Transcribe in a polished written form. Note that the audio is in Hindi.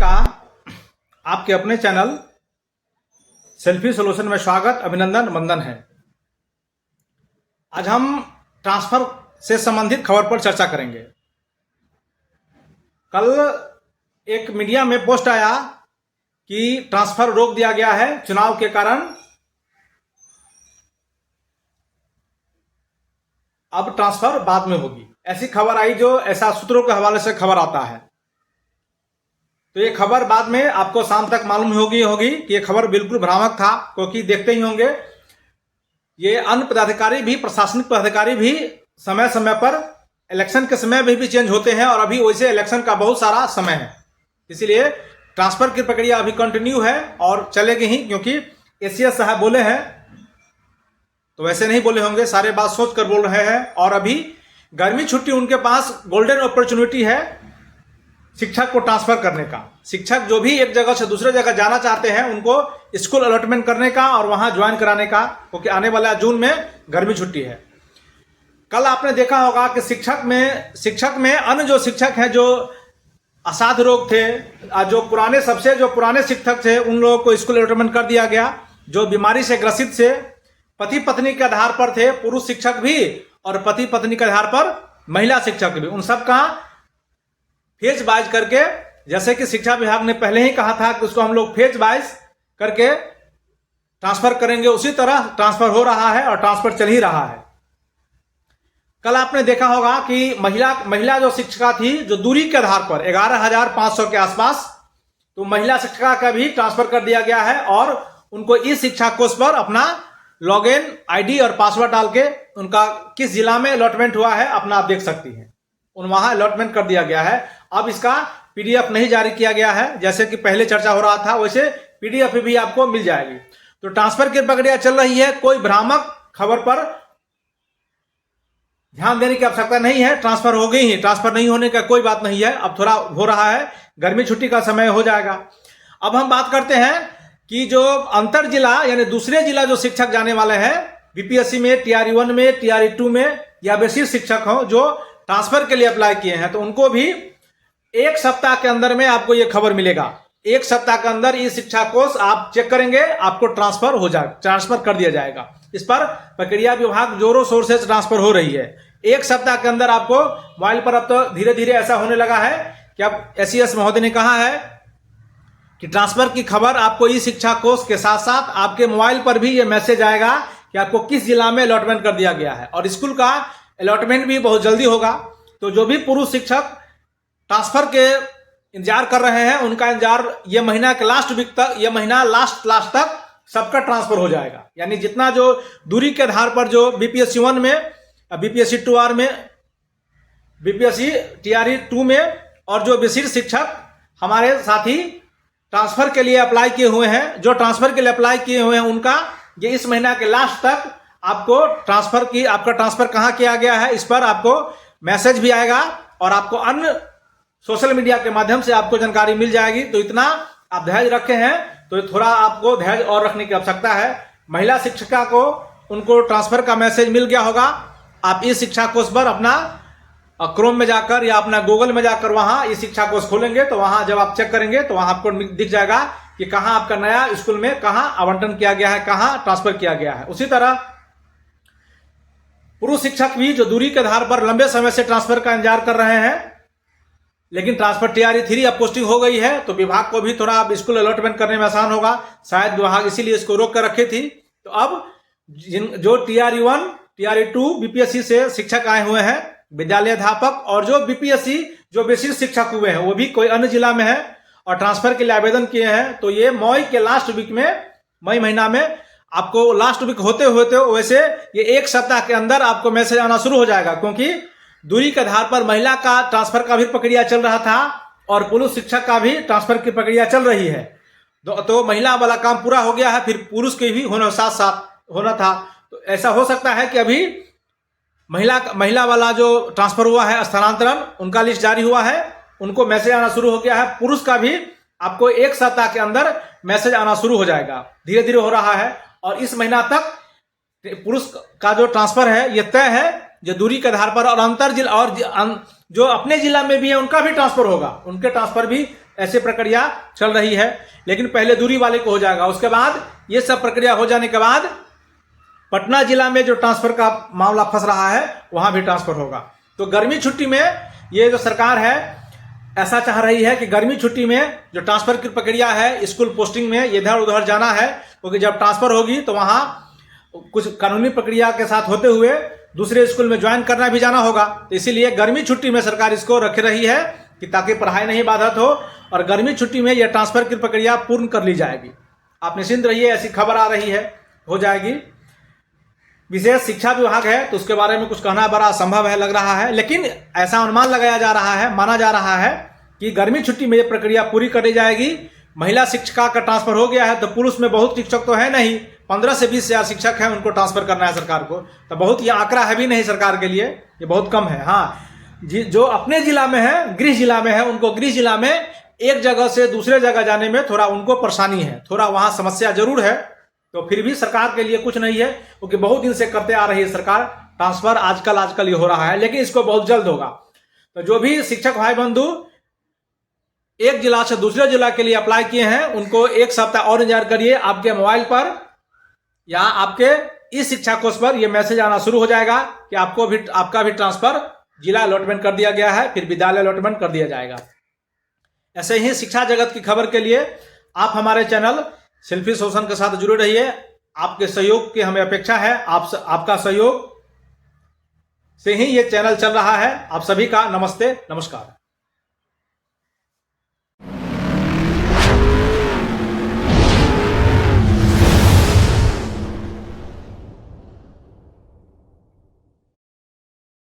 का आपके अपने चैनल सेल्फी सॉल्यूशन में स्वागत, अभिनंदन, वंदन है। आज हम ट्रांसफर से संबंधित खबर पर चर्चा करेंगे। कल एक मीडिया में पोस्ट आया कि ट्रांसफर रोक दिया गया है चुनाव के कारण। अब ट्रांसफर बाद में होगी, ऐसी खबर आई, जो ऐसा सूत्रों के हवाले से खबर आता है। तो ये खबर बाद में आपको शाम तक मालूम होगी कि ये खबर बिल्कुल भ्रामक था, क्योंकि देखते ही होंगे ये अन्य पदाधिकारी भी, प्रशासनिक पदाधिकारी भी समय समय पर इलेक्शन के समय में भी चेंज होते हैं, और अभी वैसे इलेक्शन का बहुत सारा समय है, इसलिए ट्रांसफर की प्रक्रिया अभी कंटिन्यू है और चलेगी ही। क्योंकि एसीएस साहब बोले हैं, तो वैसे नहीं बोले होंगे, सारे बात सोच कर बोल रहे हैं। और अभी गर्मी छुट्टी उनके पास गोल्डन अपॉर्चुनिटी है शिक्षक को ट्रांसफर करने का। शिक्षक जो भी एक जगह से दूसरे जगह जाना चाहते हैं, उनको स्कूल अलॉटमेंट करने का और वहां ज्वाइन कराने का, क्योंकि आने वाला जून में गर्मी छुट्टी है। कल आपने देखा होगा कि शिक्षक में अन्य जो शिक्षक हैं, जो असाध्य रोग थे, जो पुराने शिक्षक थे, उन लोगों को स्कूल अलॉटमेंट कर दिया गया। जो बीमारी से ग्रसित थे, पति पत्नी के आधार पर थे पुरुष शिक्षक भी, और पति पत्नी के आधार पर महिला शिक्षक भी, उन सब का फेज वाइज करके, जैसे कि शिक्षा विभाग ने पहले ही कहा था कि उसको हम लोग फेज वाइज करके ट्रांसफर करेंगे, उसी तरह ट्रांसफर हो रहा है और ट्रांसफर चल ही रहा है। कल आपने देखा होगा कि महिला जो शिक्षिका थी, जो दूरी के आधार पर 11,500 के आसपास, तो महिला शिक्षिका का भी ट्रांसफर कर दिया गया है, और उनको ई शिक्षा कोष पर अपना लॉगिन आईडी और पासवर्ड डाल के उनका किस जिला में अलॉटमेंट हुआ है अपना आप देख सकती हैं, वहां अलॉटमेंट कर दिया गया है। अब इसका पीडीएफ नहीं जारी किया गया है, जैसे कि पहले चर्चा हो रहा था, वैसे पीडीएफ भी आपको मिल जाएगी। तो ट्रांसफर की प्रक्रिया चल रही है, कोई भ्रामक खबर पर ध्यान देने की आवश्यकता नहीं है। ट्रांसफर हो गई ही, ट्रांसफर नहीं होने का कोई बात नहीं है। अब थोड़ा हो रहा है, गर्मी छुट्टी का समय हो जाएगा। अब हम बात करते हैं कि जो अंतर जिला यानी दूसरे जिला जो शिक्षक जाने वाले हैं बीपीएससी में, टीआरई 1 में, टीआरई 2 में, या विशेष शिक्षक हो जो ट्रांसफर के लिए अप्लाई किए हैं, तो उनको भी एक सप्ताह के अंदर में आपको यह खबर मिलेगा। एक सप्ताह के अंदर ये शिक्षा कोर्स आप चेक करेंगे, आपको ट्रांसफर कर दिया जाएगा। इस पर प्रक्रिया विभाग जोरों शोर से ट्रांसफर हो रही है। एक सप्ताह के अंदर आपको मोबाइल पर, अब तो धीरे धीरे ऐसा होने लगा है कि अब एसीएस महोदय ने कहा है कि ट्रांसफर की खबर आपको ई शिक्षा कोर्स के साथ साथ आपके मोबाइल पर भी ये मैसेज आएगा कि आपको किस जिला में अलॉटमेंट कर दिया गया है, और स्कूल का अलॉटमेंट भी बहुत जल्दी होगा। तो जो भी पुरुष शिक्षक ट्रांसफर के इंतजार कर रहे हैं, उनका इंतजार ये महीना के लास्ट वीक तक, ये महीना लास्ट तक सबका ट्रांसफर हो जाएगा। यानी जितना जो दूरी के आधार पर जो बीपीएससी 1 में, बीपीएससी 2R में, बीपीएससी टीआरई 2 में, और जो विशिष्ट शिक्षक हमारे साथी ट्रांसफर के लिए अप्लाई किए हुए हैं, जो ट्रांसफर के लिए अप्लाई किए हुए हैं, उनका ये इस महीना के लास्ट तक आपको आपका ट्रांसफर कहाँ किया गया है, इस पर आपको मैसेज भी आएगा, और आपको अन्य सोशल मीडिया के माध्यम से आपको जानकारी मिल जाएगी। तो इतना आप धैर्य रखे हैं, तो थोड़ा आपको धैर्य और रखने की आवश्यकता है। महिला शिक्षिका को, उनको ट्रांसफर का मैसेज मिल गया होगा। आप इस शिक्षा कोर्स पर अपना क्रोम में जाकर या अपना गूगल में जाकर वहां इस शिक्षा कोर्स खोलेंगे, तो वहां जब आप चेक करेंगे तो वहां आपको दिख जाएगा कि कहां आपका नया स्कूल में कहां आवंटन किया गया है, कहां ट्रांसफर किया गया है। उसी तरह पुरुष शिक्षक भी जो दूरी के आधार पर लंबे समय से ट्रांसफर का इंतजार कर रहे हैं, लेकिन ट्रांसफर टीआरई 3 अब पोस्टिंग हो गई है, तो विभाग को भी थोड़ा अब स्कूल अलॉटमेंट करने में आसान होगा। शायद विभाग इसीलिए इसको रोक कर रखी थी। तो अब जो टीआरई 1, टीआरई 2 बीपीएससी से शिक्षक आए हुए हैं, विद्यालय अध्यापक, और जो बीपीएससी जो विशिष्ट शिक्षक हुए हैं, वो भी कोई अन्य जिला में है और ट्रांसफर के लिए आवेदन किए हैं, तो ये मई के लास्ट वीक में, मई महीना में आपको लास्ट वीक होते वैसे ये एक सप्ताह के अंदर आपको मैसेज आना शुरू हो जाएगा। क्योंकि दूरी के आधार पर महिला का ट्रांसफर का भी प्रक्रिया चल रहा था, और पुरुष शिक्षक का भी ट्रांसफर की प्रक्रिया चल रही है। तो महिला वाला काम पूरा हो गया है, फिर पुरुष के भी साथ साथ होना था। तो ऐसा हो सकता है कि अभी महिला वाला जो ट्रांसफर हुआ है, स्थानांतरण, उनका लिस्ट जारी हुआ है, उनको मैसेज आना शुरू हो गया है। पुरुष का भी आपको एक सप्ताह के अंदर मैसेज आना शुरू हो जाएगा, धीरे धीरे हो रहा है। और इस महीना तक पुरुष का जो ट्रांसफर है ये तय है, जो दूरी के आधार पर, और अंतर जिला, और जो अपने जिला में भी है उनका भी ट्रांसफर होगा, उनके ट्रांसफर भी ऐसी प्रक्रिया चल रही है। लेकिन पहले दूरी वाले को हो जाएगा, उसके बाद ये सब प्रक्रिया हो जाने के बाद पटना जिला में जो ट्रांसफर का मामला फंस रहा है वहां भी ट्रांसफर होगा। तो गर्मी छुट्टी में ये जो सरकार है ऐसा चाह रही है कि गर्मी छुट्टी में जो ट्रांसफर की प्रक्रिया है, स्कूल पोस्टिंग में इधर उधर जाना है, क्योंकि जब ट्रांसफर होगी तो वहां कुछ कानूनी प्रक्रिया के साथ होते हुए दूसरे स्कूल में ज्वाइन करना भी जाना होगा। तो इसीलिए गर्मी छुट्टी में सरकार इसको रख रही है कि ताकि पढ़ाई नहीं बाधित हो और गर्मी छुट्टी में यह ट्रांसफर की प्रक्रिया पूर्ण कर ली जाएगी। आप निश्चिंत रहिए, ऐसी खबर आ रही है, हो जाएगी। विशेष शिक्षा विभाग है तो उसके बारे में कुछ कहना बड़ा असंभव है लग रहा है, लेकिन ऐसा अनुमान लगाया जा रहा है, माना जा रहा है कि गर्मी छुट्टी में यह प्रक्रिया पूरी कर दी जाएगी। महिला शिक्षिका का ट्रांसफर हो गया है तो पुरुष में बहुत शिक्षक तो है नहीं, 15 से 20 हजार शिक्षक हैं, उनको ट्रांसफर करना है सरकार को। तो बहुत ये आंकड़ा है भी नहीं सरकार के लिए, ये बहुत कम है। हाँ, जो अपने जिला में है, गृह जिला में है, उनको गृह जिला में एक जगह से दूसरे जगह जाने में थोड़ा उनको परेशानी है, थोड़ा वहां समस्या जरूर है। तो फिर भी सरकार के लिए कुछ नहीं है, क्योंकि बहुत दिन से करते आ रही है सरकार ट्रांसफर। आजकल ये हो रहा है, लेकिन इसको बहुत जल्द होगा। तो जो भी शिक्षक भाई बंधु एक जिला से दूसरे जिला के लिए अप्लाई किए हैं उनको एक सप्ताह और इंतजार करिए। आपके मोबाइल पर या आपके इस शिक्षा कोष पर यह मैसेज आना शुरू हो जाएगा कि आपका भी ट्रांसफर जिला अलॉटमेंट कर दिया गया है, फिर विद्यालय अलॉटमेंट कर दिया जाएगा। ऐसे ही शिक्षा जगत की खबर के लिए आप हमारे चैनल सेल्फी सोशल के साथ जुड़े रहिए। आपके सहयोग की हमें अपेक्षा है, आपका सहयोग से ही ये चैनल चल रहा है। आप सभी का नमस्ते, नमस्कार।